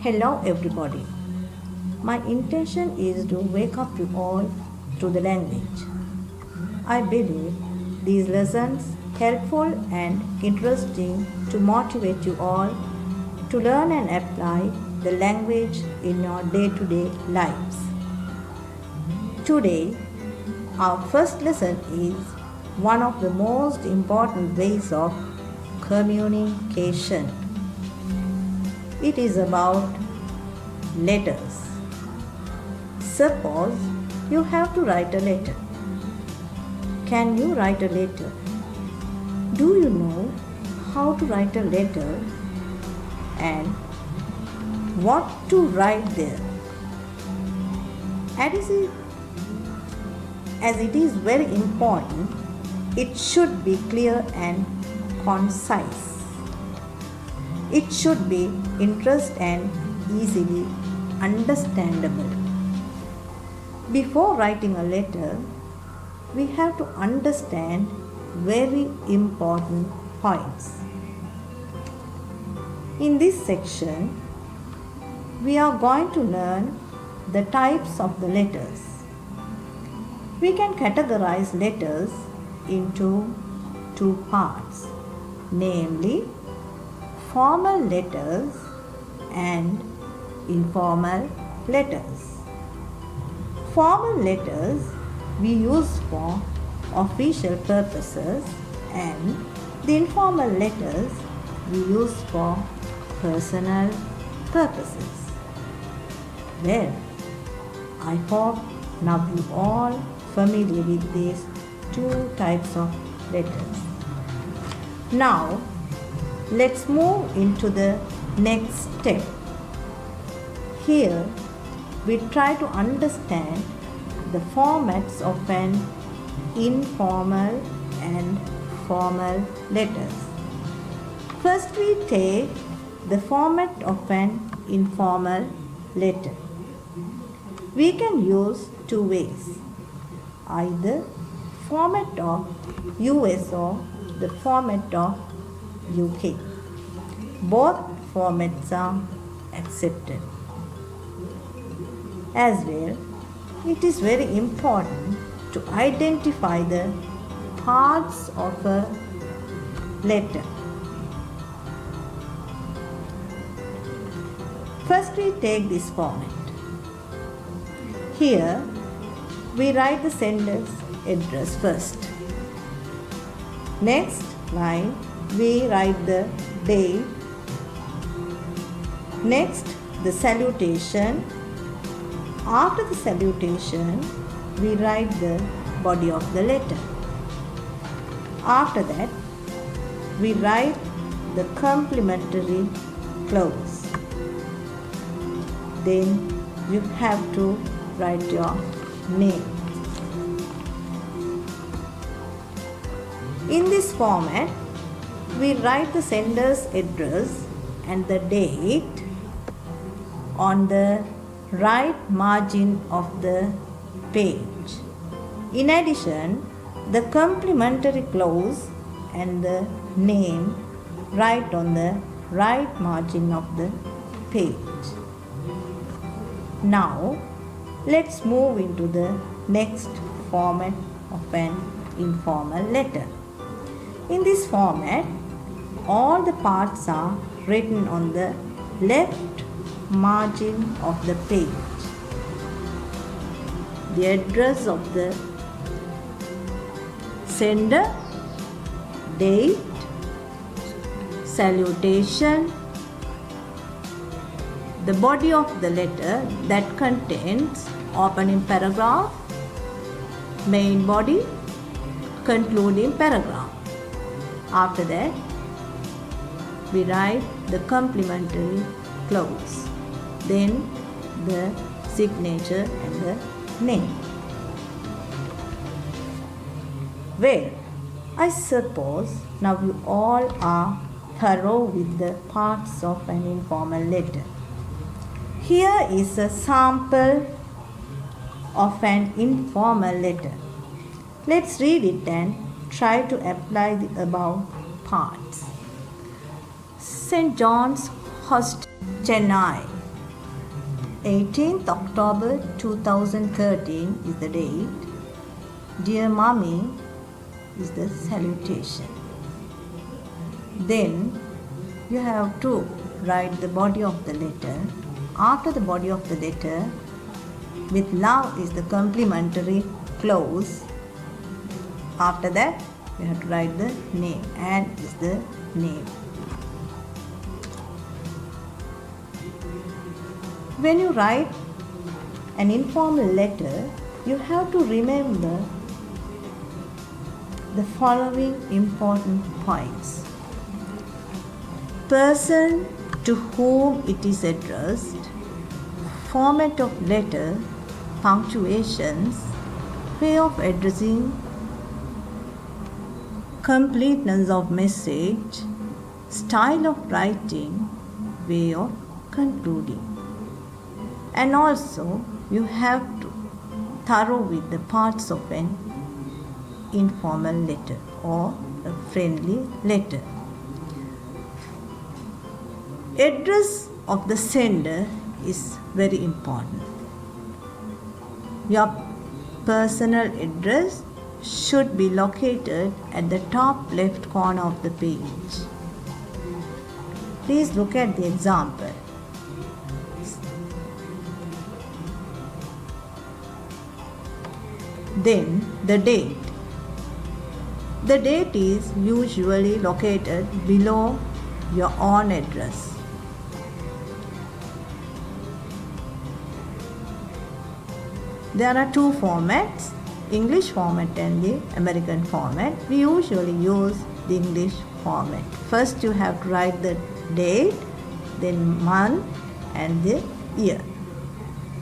Hello everybody. My intention is to wake up you all to the language. I believe these lessons helpful and interesting to motivate you all to learn and apply the language in your day-to-day lives. Today, our first lesson is one of the most important ways of communication. It is about letters. Suppose you have to write a letter. Can you write a letter? Do you know how to write a letter and what to write there? As it is very important, it should be clear and concise. It should be interesting and easily understandable. Before writing a letter, we have to understand very important points. In this section, we are going to learn the types of the letters. We can categorize letters into two parts, namely formal letters and informal letters. Formal letters we use for official purposes and the informal letters we use for personal purposes. Well, I hope now you all familiar with these two types of letters. Now, let's move into the next step. Here, we try to understand the formats of an informal and formal letters. First, we take the format of an informal letter. We can use two ways, either format of US or the format of UK. Both formats are accepted. As well, it is very important to identify the parts of a letter. First, we take this format. Here, we write the sender's address first. Next line, we write the date. Next, the salutation. After the salutation, we write the body of the letter. After that, we write the complimentary clause. Then you have to write your name. In this format, we write the sender's address and the date on the right margin of the page. In addition, the complimentary clause and the name right on the right margin of the page. Now, let's move into the next format of an informal letter. In this format, all the parts are written on the left margin of the page. The address of the sender, date, salutation, the body of the letter that contains opening paragraph, main body, concluding paragraph. After that, we write the complimentary clause, then the signature and the name. Well, I suppose now you all are thorough with the parts of an informal letter. Here is a sample of an informal letter. Let's read it and try to apply the above parts. St. John's Hostel, Chennai. 18th October 2013 is the date. Dear Mommy is the salutation. Then you have to write the body of the letter. After the body of the letter, with love is the complimentary clause. After that, you have to write the name. And is the name. When you write an informal letter, you have to remember the following important points. Person to whom it is addressed, format of letter, punctuations, way of addressing, completeness of message, style of writing, way of concluding. And also you have to thorough with the parts of an informal letter or a friendly letter. Address of the sender is very important. Your personal address should be located at the top left corner of the page. Please look at the example. Then the date. The date is usually located below your own address. There are two formats, English format and the American format. We usually use the English format. First you have to write the date, then month and the year.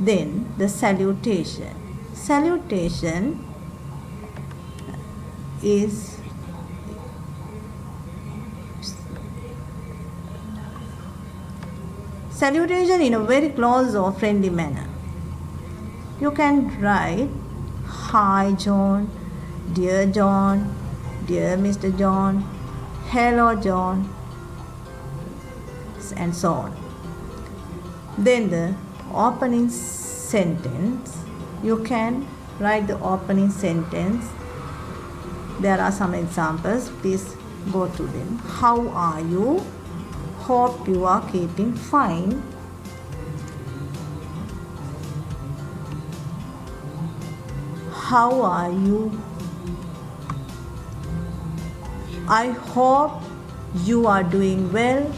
Then the salutation. Salutation is in a very close or friendly manner. You can write, Hi John, Dear Mr. John, Hello John, and so on. Then the opening sentence. You can write the opening sentence. There are some examples. Please go to them. How are you? Hope you are keeping fine. How are you? I hope you are doing well.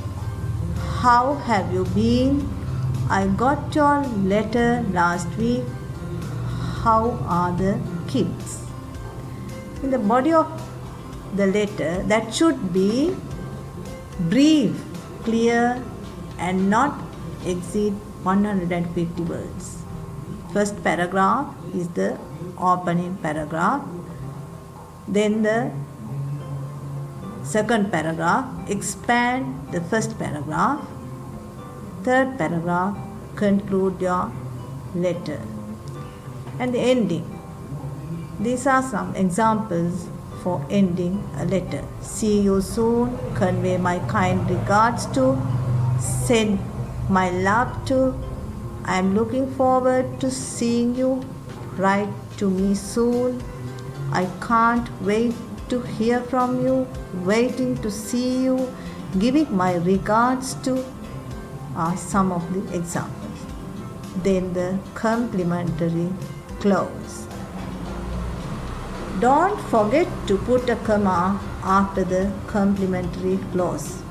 How have you been? I got your letter last week. How are the kids? In the body of the letter, that should be brief, clear, and not exceed 150 words. First paragraph is the opening paragraph. Then the second paragraph expand the first paragraph. Third paragraph conclude your letter. And the ending. These are some examples for ending a letter. See you soon. Convey my kind regards to. Send my love to. I am looking forward to seeing you. Write to me soon. I can't wait to hear from you. Waiting to see you. Giving my regards to are some of the examples. Then the complimentary clause. Don't forget to put a comma after the complimentary clause.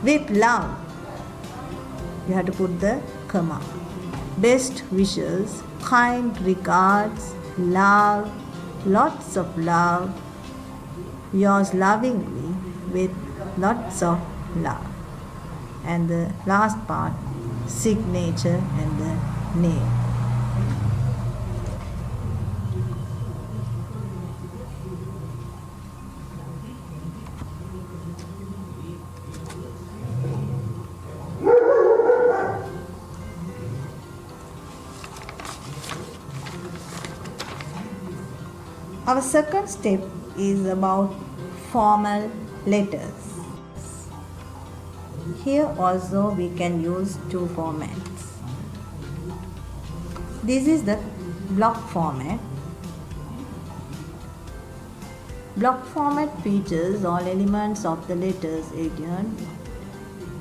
With love, you have to put the comma. Best wishes, kind regards, love, lots of love, yours lovingly with lots of love. And the last part, signature and the name. Our second step is about formal letters. Here also we can use two formats. This is the block format. Block format features all elements of the letters adjoined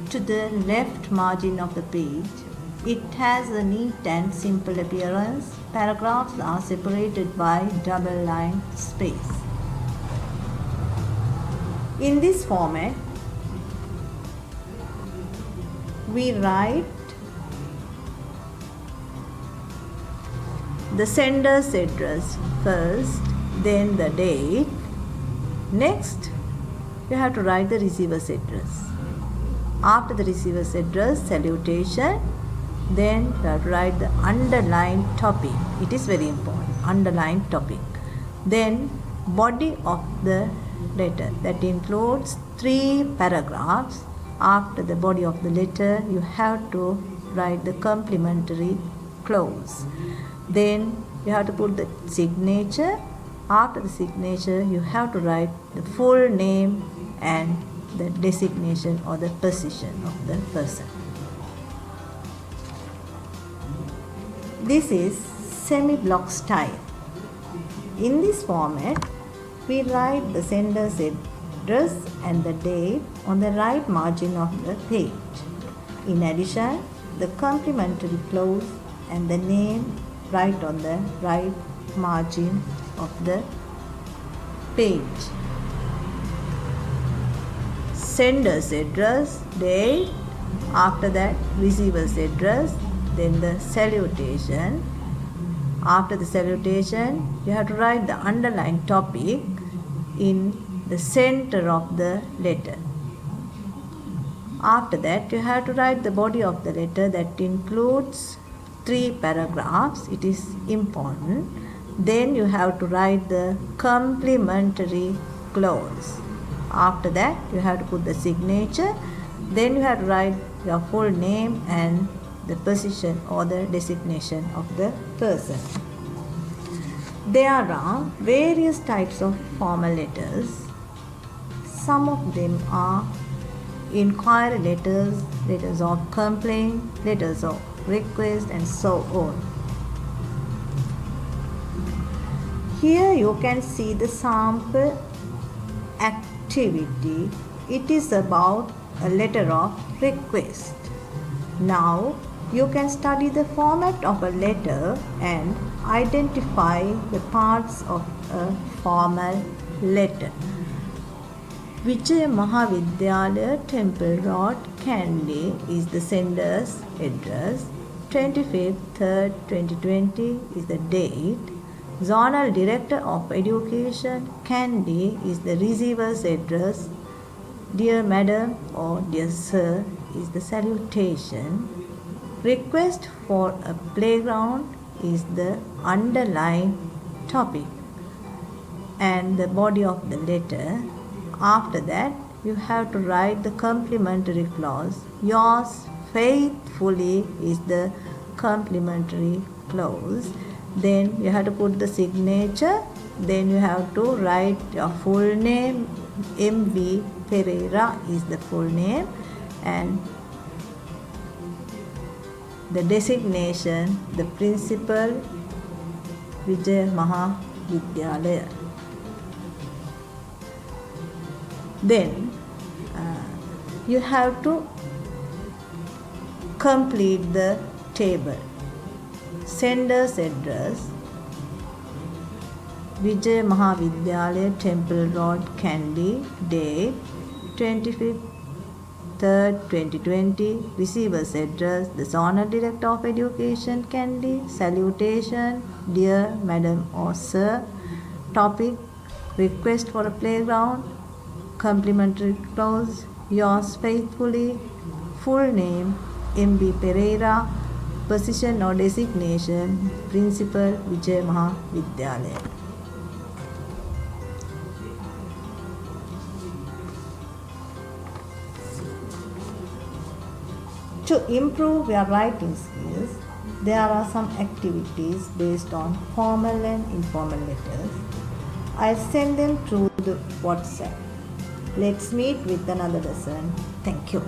to the left margin of the page. It has a neat and simple appearance. Paragraphs are separated by double line space. In this format, we write the sender's address first, then the date. Next, you have to write the receiver's address. After the receiver's address, salutation. Then you have to write the underlined topic. It is very important. Underlined topic. Then body of the letter. That includes 3 paragraphs. After the body of the letter, you have to write the complementary clause. Then you have to put the signature. After the signature, you have to write the full name and the designation or the position of the person. This is semi-block style. In this format, we write the sender's address and the date on the right margin of the page. In addition, the complementary clause and the name right on the right margin of the page. Sender's address, date, after that receiver's address, then the salutation. After the salutation, you have to write the underlined topic in the center of the letter. After that, you have to write the body of the letter that includes 3 paragraphs. It is important. Then you have to write the complementary clause. After that, you have to put the signature. Then you have to write your full name and the position or the designation of the person. There are various types of formal letters. Some of them are inquiry letters, letters of complaint, letters of request, and so on. Here you can see the sample activity. It is about a letter of request. Now you can study the format of a letter and identify the parts of a formal letter. Vijay Mahavidyalaya, Temple Road, Kandy is the sender's address. 25th 3rd 2020 is the date. Zonal Director of Education, Kandy is the receiver's address. Dear Madam or Dear Sir is the salutation. Request for a playground is the underlined topic and the body of the letter. After that, you have to write the complementary clause. Yours faithfully is the complementary clause. Then you have to put the signature. Then you have to write your full name. M.V. Pereira is the full name, and the designation, the principal, Vijay Mahavidyalaya. Then you have to complete the table. Sender's address, Vijay Mahavidyalaya, Temple Road, Kandy. Date 25th 3rd 2020. Receiver's address, the Zonal Director of Education, Kandy. Salutation, Dear Madam or Sir. Topic, request for a playground. Complementary clause, yours faithfully. Full name, M.B. Pereira. Position or designation, Principal, Vijay Mahavidyalaya. To improve your writing skills, there are some activities based on formal and informal letters. I'll send them through the WhatsApp. Let's meet with another lesson. Thank you.